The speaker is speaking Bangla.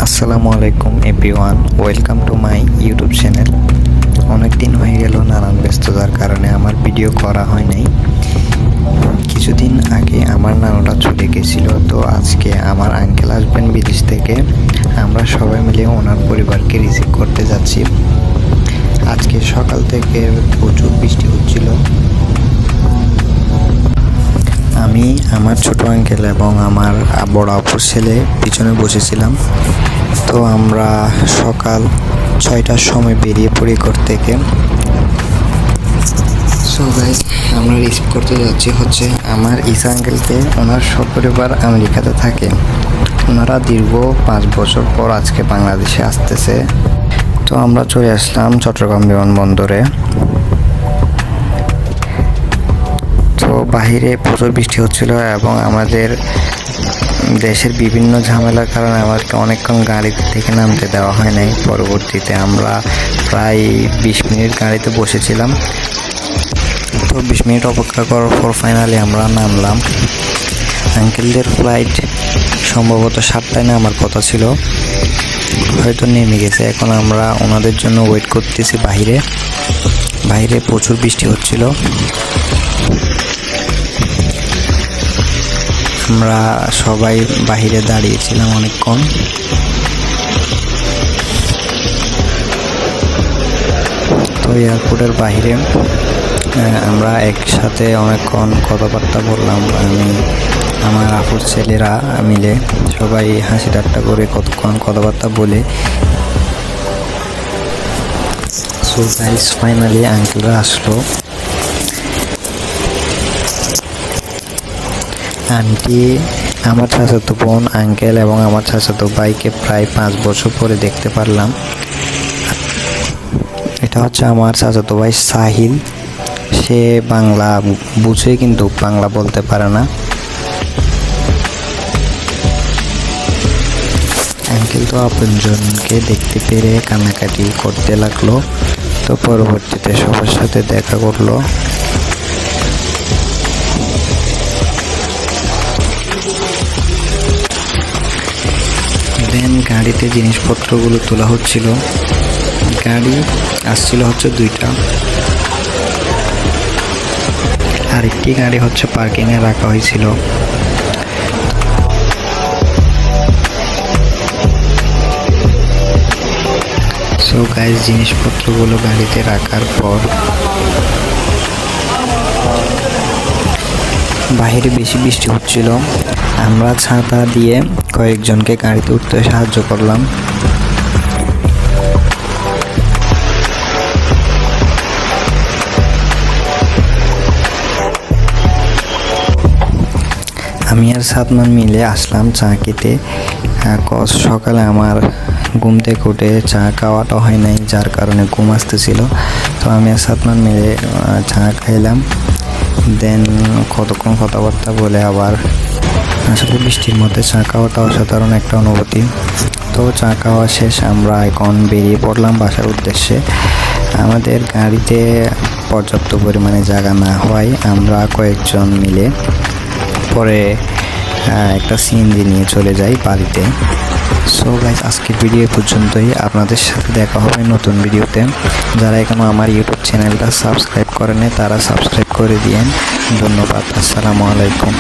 আসসালামু আলাইকুম everyone, welcome to my YouTube channel. অনেক দিন হয়ে গেল, নানান ব্যস্ততার কারণে আমার ভিডিও করা হয় নাই। কিছুদিন আগে আমার নানুটা চলে গেছিলো, তো আজকে আমার আঙ্কেল আসবেন বিদেশ থেকে। আমরা সবাই মিলে ওনার পরিবারকে রিসিভ করতে যাচ্ছি। আজকে সকাল থেকে প্রচুর বৃষ্টি হচ্ছিল। আমি, আমার ছোট আঙ্কেল এবং আমার বড় আপুর ছেলে পিছনে বসেছিলাম। তো আমরা সকাল 6টার সময় বেরিয়ে পড়ি ঘর থেকে। সো গাইস, আমরা রিসিভ করতে যাচ্ছি আমার ঈসা আঙ্কেলকে। ওনার সপরিবার আমেরিকাতে থাকে। ওনারা দীর্ঘ 5 বছর পর আজকে বাংলাদেশে আসতেছে। তো আমরা চলে আসলাম চট্টগ্রাম বিমানবন্দরে। তো বাহিরে প্রচুর বৃষ্টি হচ্ছিল এবং আমাদের দেশের বিভিন্ন ঝামেলার কারণে আমাদেরকে অনেকক্ষণ গাড়ি থেকে নামতে দেওয়া হয় নাই। পরবর্তীতে আমরা প্রায় 20 মিনিট গাড়িতে বসেছিলাম। তো 20 মিনিট অপেক্ষা করার পর ফাইনালি আমরা নামলাম। আঙ্কেলদের ফ্লাইট সম্ভবত 7টায় নামার কথা ছিল, হয়তো নেমে গেছে। এখন আমরা ওনাদের জন্য ওয়েট করতেছি বাইরে প্রচুর বৃষ্টি হচ্ছিল। আমরা সবাই বাহিরে দাঁড়িয়েছিলাম অনেকক্ষণ। তো এয়ারপোর্টের বাইরে আমরা একসাথে অনেকক্ষণ কথাবার্তা বললাম। আমি, আমার আপুর ছেলেরা মিলে সবাই হাসি ঠাট্টা করে কতক্ষণ কথাবার্তা বলে। সো গাইস, ফাইনালি আঙ্কেলরা আসলো। আন্টি, আমার চাচাতো বোন, আঙ্কেল এবং আমার চাচাতো ভাইকে প্রায় 5 বছর পরে দেখতে পারলাম। এটা হচ্ছে আমার চাচাতো ভাই সাহিল। সে বাংলা বুঝে কিন্তু বাংলা বলতে পারে না। আঙ্কেল তো আপনজনকে দেখতে পেরে কান্নাকাটি করতে লাগলো। তো পরবর্তীতে সবার সাথে দেখা করলো। দেন গাড়িতে জিনিসপত্রগুলো তোলা হচ্ছিল। গাড়ি আসছিল 2টা, আরেকটি গাড়ি পার্কিংয়ে রাখা হয়েছিল। সো গাইস, জিনিসপত্রগুলো গাড়িতে রাখার পর বাইরে বেশি বৃষ্টি হচ্ছিল। আমরা ছাতা দিয়ে কয়েকজনকে গাড়িতে উঠতে সাহায্য করলাম। আমি আর সাদমান মিলে আসলাম চা খেতে। সকালে আমার ঘুম থেকে উঠে চা খাওয়াটা হয় নাই, যার কারণে ঘুম আসতেছিল। তো আমি আর সাদমান মিলে চা খাইলাম। দেন কতক্ষণ কথাবার্তা বলে আবার, আসলে বৃষ্টির মধ্যে চা খাওয়াটা অসাধারণ একটা অনুভূতি। তো চা খাওয়া শেষ, আমরা এখন বেরিয়ে পড়লাম বাসার উদ্দেশ্যে। আমাদের গাড়িতে পর্যাপ্ত পরিমাণে জায়গা না হওয়ায় আমরা কয়েকজন মিলে পরে একটা সিএনজি নিয়ে চলে যাই বাড়িতে। সো গাইস, আজকের ভিডিও পর্যন্তই। আপনাদের সাথে দেখা হবে নতুন ভিডিওতে। যারা এখনো আমার ইউটিউব চ্যানেলটা সাবস্ক্রাইব করেনি তারা সাবস্ক্রাইব করে দিয়েন। ধন্যবাদ। আসসালামু আলাইকুম।